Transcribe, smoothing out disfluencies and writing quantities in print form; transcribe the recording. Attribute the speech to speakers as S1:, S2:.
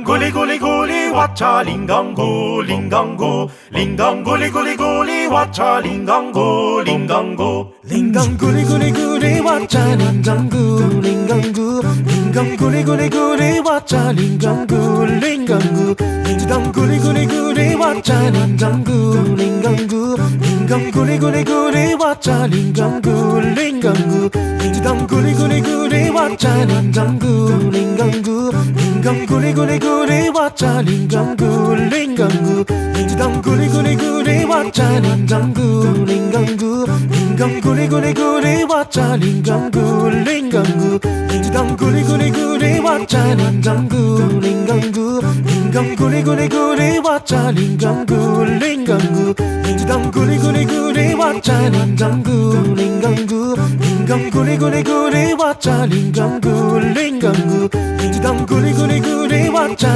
S1: Guli guli guli wacha lingango lingango lingang guli guli guli wacha lingango lingango
S2: 링강 구리구리구리 왔자 링강구 링강구 링강 구리구리구리 왔자 링강구 링강구 링강 구리구리구리 왔자 링강구 링강구 링강 구리구리구리 왔자 링강구 링강구 링강 구리구리구리 왔자 링강구 링강구 링강 구리구리구리 왔자 링강구 링강구 링강 구리구리구리 왔자 링강구 링강구 링강 구리구리구리 왔자 링강구 링강구 링강 구리구리구리 왔자 링강구 링강구 링강 구리구리구리 왔자 링강구 링강구 링강 구리구리구리 왔자 링강구 링강구 링강 구리구리구리 왔자 링강구 링강구 링강 구리구리구리 왔자